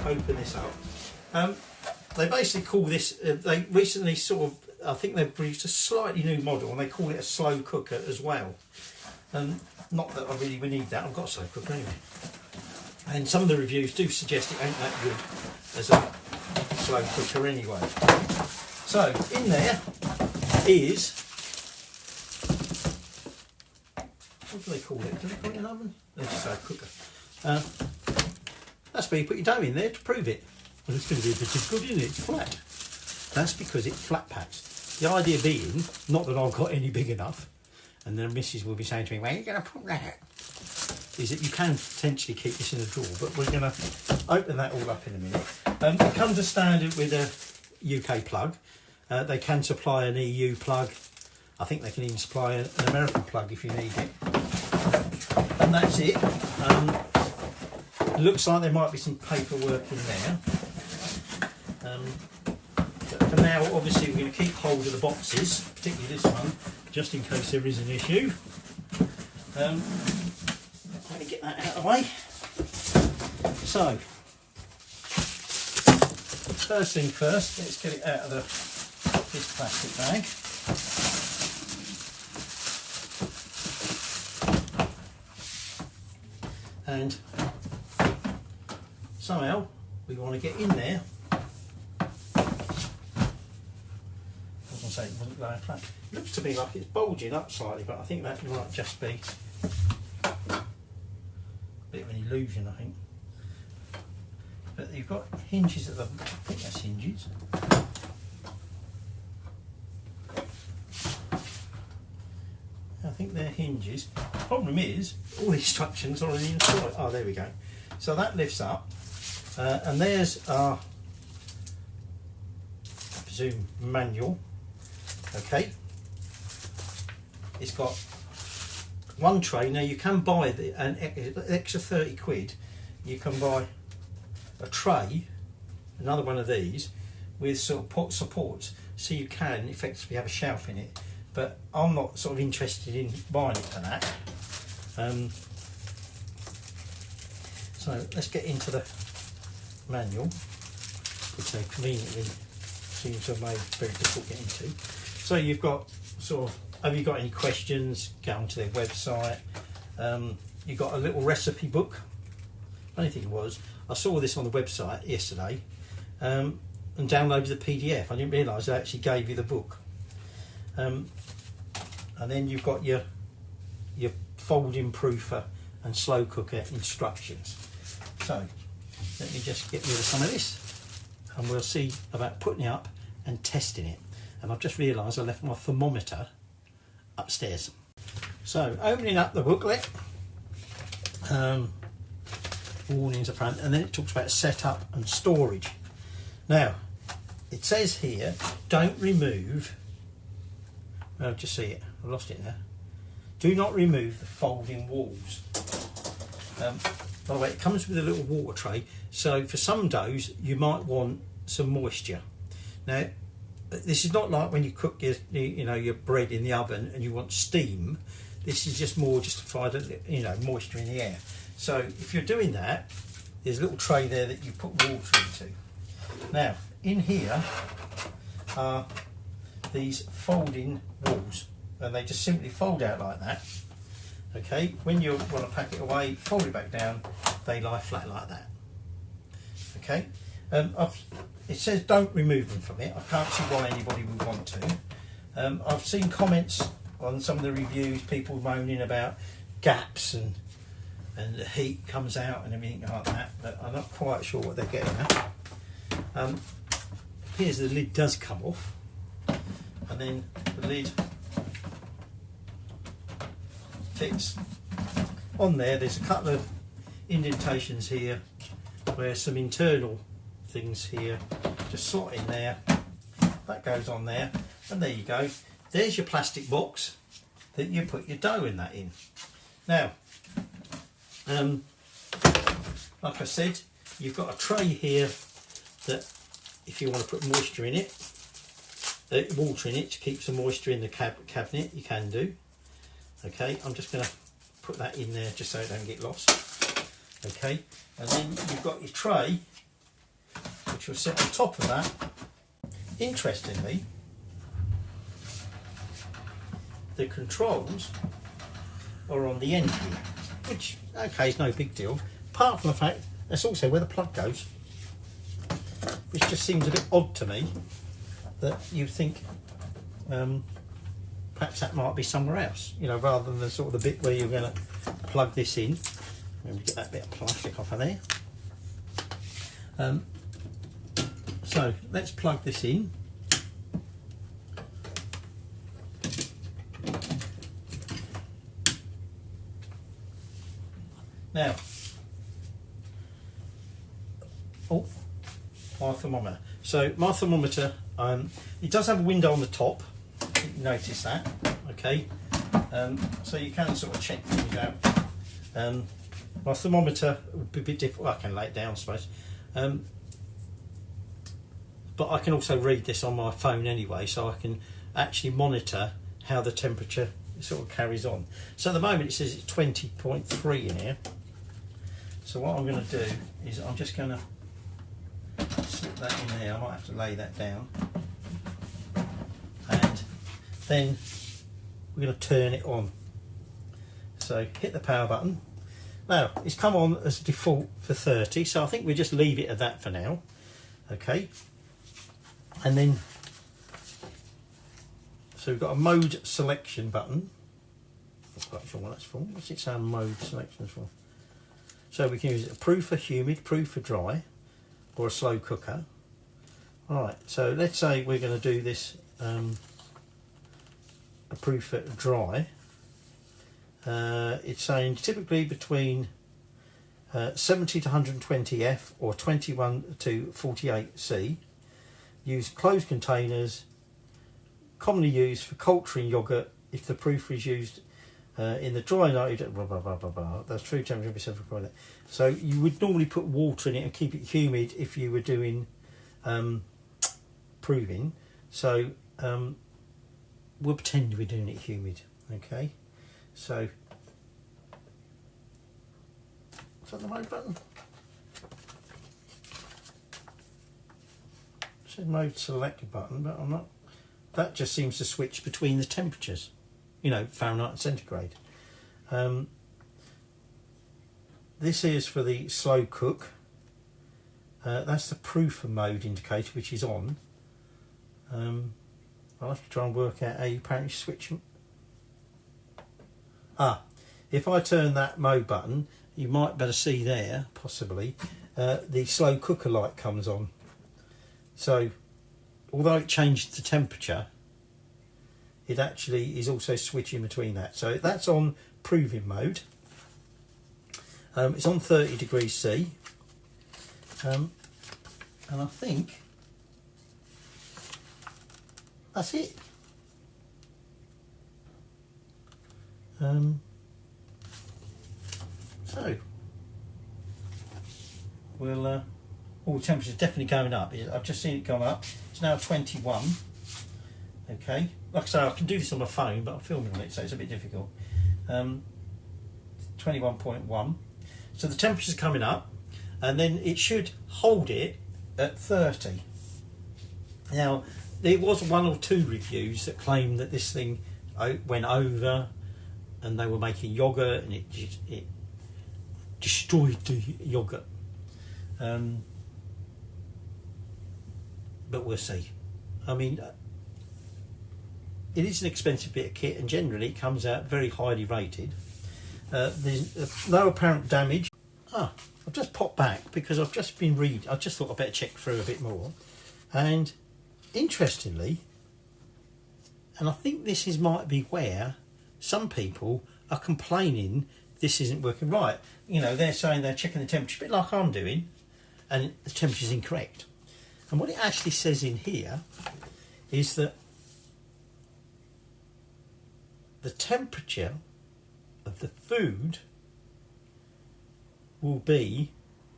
open this up. They basically call this, they recently sort of, I think they've produced a slightly new model and they call it a slow cooker as well. Not that I really would need that, I've got a slow cooker anyway. And some of the reviews do suggest it ain't that good as a slow cooker anyway. So in there is, what do they call it? Do they call it an oven? They just say a cooker. That's where you put your dough in there to prove it. Well, it's going to be a bit of good, isn't it? It's flat. That's because it flat packs. The idea being, not that I've got any big enough, and then Mrs will be saying to me, where are you going to put that? Is that you can potentially keep this in a drawer, but we're going to open that all up in a minute. It comes as standard with a UK plug. They can supply an EU plug. I think they can even supply an American plug if you need it. And that's it. Looks like there might be some paperwork in there. But for now, obviously, we're going to keep hold of the boxes, particularly this one, just in case there is an issue. Let me get that out of the way. So, first thing first, let's get it out of this plastic bag. And somehow we want to get in there. I was going to say it wasn't going flat. It looks to me like it's bulging up slightly, but I think that might just be a bit of an illusion, I think. But you've got hinges at the, I think that's hinges. I think they're hinges. The problem is, all the instructions are on the inside. Oh, there we go. So that lifts up, and there's our, I presume, manual. Okay. It's got one tray. Now you can buy an extra 30 quid. You can buy a tray, another one of these, with sort of supports, so you can effectively have a shelf in it. But I'm not sort of interested in buying it for that. So let's get into the manual, which they conveniently seem to have made very difficult to get into. So you've got sort of, have you got any questions? Go onto their website. You've got a little recipe book. Funny thing was, I saw this on the website yesterday and downloaded the PDF. I didn't realise they actually gave you the book. And then you've got your folding proofer and slow cooker instructions. So let me just get rid of some of this and we'll see about putting it up and testing it. And I've just realised I left my thermometer upstairs. So opening up the booklet, warnings at front, and then it talks about setup and storage. Now it says here, don't remove, I'll just see it, I've lost it now. Do not remove the folding walls. By the way, it comes with a little water tray, so for some doughs you might want some moisture. Now, this is not like when you cook your bread in the oven and you want steam. This is just more just to find moisture in the air. So if you're doing that, there's a little tray there that you put water into. Now, in here are these folding walls, and they just simply fold out like that. Okay, when you want to pack it away, fold it back down, they lie flat like that. Okay, it says don't remove them from it. I can't see why anybody would want to. I've seen comments on some of the reviews, people moaning about gaps and the heat comes out and everything like that, but I'm not quite sure what they're getting at. Here's the lid does come off, and then the lid fits on there. There's a couple of indentations here where some internal things here just slot in there. That goes on there, and there you go. There's your plastic box that you put your dough in that in. Now, like I said, you've got a tray here that if you want to put moisture in it, water in it to keep some moisture in the cabinet, you can do. Okay, I'm just going to put that in there just so it don't get lost. Okay, and then you've got your tray which will sit on top of that. Interestingly, the controls are on the end here, which, okay, is no big deal, apart from the fact that's also where the plug goes, which just seems a bit odd to me, that you think perhaps that might be somewhere else, you know, rather than the sort of the bit where you're going to plug this in. Let me get that bit of plastic off of there. So let's plug this in. Now, oh, my thermometer. So my thermometer, it does have a window on the top. You notice that, okay? So you can sort of check things out. My thermometer would be a bit difficult. I can lay it down, I suppose. But I can also read this on my phone anyway, so I can actually monitor how the temperature sort of carries on. So at the moment it says it's 20.3 in here. So what I'm going to do is I'm just going to slip that in there. I might have to lay that down. And then we're going to turn it on. So hit the power button. Now it's come on as default for 30, so I think we'll just leave it at that for now. Okay. And then, so we've got a mode selection button. Not quite sure what that's for. What's it saying mode selection for? So we can use a proof for humid, proof for dry, or a slow cooker. Alright, so let's say we're going to do this a proof for dry. It's saying typically between 70 to 120 F or 21 to 48 C. Use closed containers, commonly used for culturing yoghurt if the proof is used in the dry mode, blah, blah, blah, blah, blah. That's true temperature be required. So you would normally put water in it and keep it humid if you were doing proving. So we'll pretend we're doing it humid, okay? So, is that the mode button? It says mode select button, but I'm not. That just seems to switch between the temperatures, you know, Fahrenheit and centigrade. This is for the slow cook. That's the proof mode indicator, which is on. I'll have to try and work out how you apparently switch them. If I turn that mode button, you might better see there, possibly, the slow cooker light comes on. So, although it changed the temperature, it actually is also switching between that. So that's on proving mode. It's on 30 degrees C. And I think that's it. So we'll the temperature's definitely going up. I've just seen it go up. It's now 21. Okay, like I say, I can do this on my phone, but I'm filming on it, so it's a bit difficult. 21.1. So the temperature's coming up, and then it should hold it at 30. Now, there was one or two reviews that claimed that this thing went over, and they were making yogurt, and it destroyed the yogurt. But we'll see. I mean, it is an expensive bit of kit, and generally it comes out very highly rated. There's no apparent damage. I've just popped back because I've just been reading. I just thought I'd better check through a bit more. And interestingly, and I think this might be where some people are complaining this isn't working right. You know, they're saying they're checking the temperature, a bit like I'm doing, and the temperature's incorrect. And what it actually says in here is that the temperature of the food will be,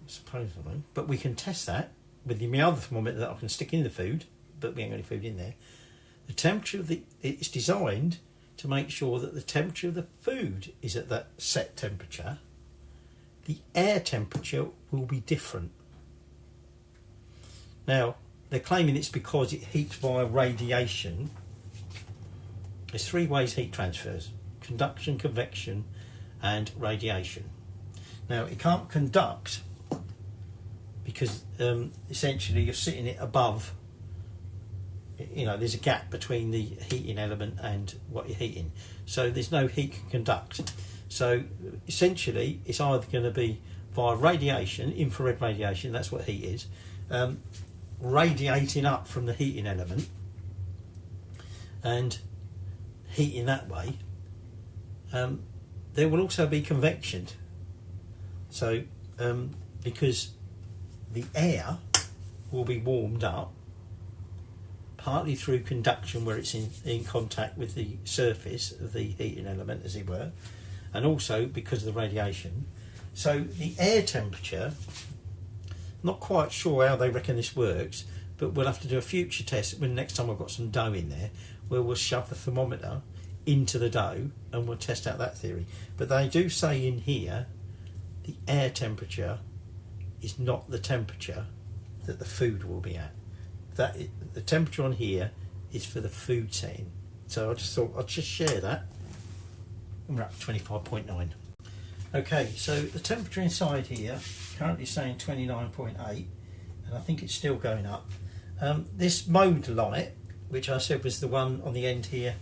supposedly, but we can test that with the other thermometer that I can stick in the food, but we ain't got any food in there. The temperature of it's designed to make sure that the temperature of the food is at that set temperature. The air temperature will be different. Now, they're claiming it's because it heats via radiation. There's 3 ways heat transfers: conduction, convection and radiation. Now, it can't conduct because essentially you're sitting it above, you know, there's a gap between the heating element and what you're heating, so there's no heat can conduct. So essentially it's either going to be via radiation, infrared radiation, that's what heat is, radiating up from the heating element and heating that way. There will also be convection, so because the air will be warmed up partly through conduction, where it's in contact with the surface of the heating element, as it were, and also because of the radiation. So the air temperature, not quite sure how they reckon this works, but we'll have to do a future test when next time I've got some dough in there, where we'll shove the thermometer into the dough and we'll test out that theory. But they do say in here the air temperature is not the temperature that the food will be at. The temperature on here is for the food setting. So I just thought I'd just share that. We're up to 25.9. Okay, so the temperature inside here currently saying 29.8, and I think it's still going up. This mode light, which I said was the one on the end here,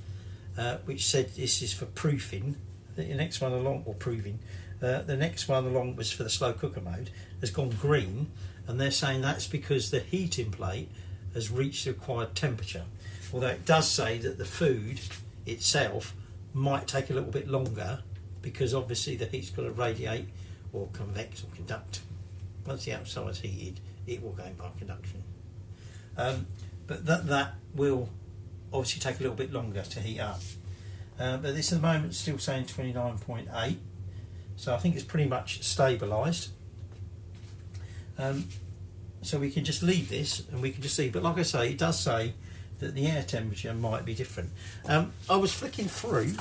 which said this is for proofing. The next one along, or proving, the next one along was for the slow cooker mode, has gone green, and they're saying that's because the heating plate has reached the required temperature. Although it does say that the food itself might take a little bit longer, because obviously the heat's got to radiate or convex or conduct. Once the outside's heated, it will go by conduction. But that will obviously take a little bit longer to heat up. But this at the moment is still saying 29.8, so I think it's pretty much stabilised. So we can just leave this and we can just see, but like I say, it does say that the air temperature might be different. I was flicking through.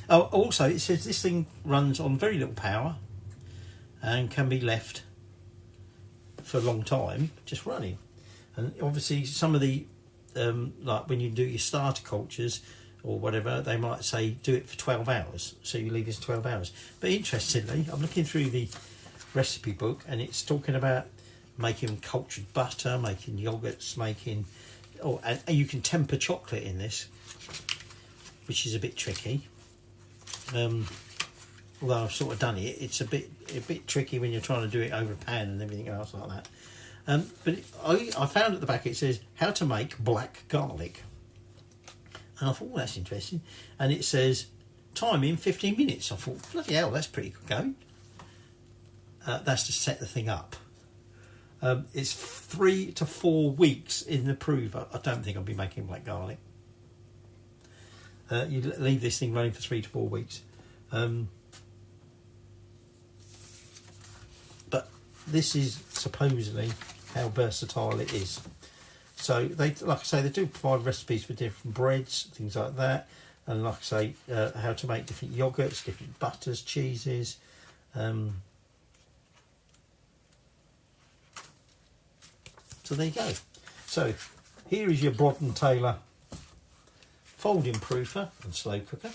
Oh, also it says this thing runs on very little power and can be left for a long time just running. And obviously some of the like when you do your starter cultures or whatever, they might say do it for 12 hours, so you leave this 12 hours. But interestingly, I'm looking through the recipe book and it's talking about making cultured butter, making yogurts, making, and you can temper chocolate in this, which is a bit tricky. Although I've sort of done it, it's a bit tricky when you're trying to do it over a pan and everything else like that. But I found at the back it says how to make black garlic, and I thought, well, that's interesting. And it says time in 15 minutes. I thought, bloody hell, that's pretty good going. That's to set the thing up. It's 3 to 4 weeks in the prover. I don't think I'll be making black garlic. You leave this thing running for 3 to 4 weeks. But this is supposedly how versatile it is. So they, like I say, they do provide recipes for different breads, things like that, and like I say, how to make different yogurts, different butters, cheeses. So there you go. So here is your Brod and Taylor folding proofer and slow cooker.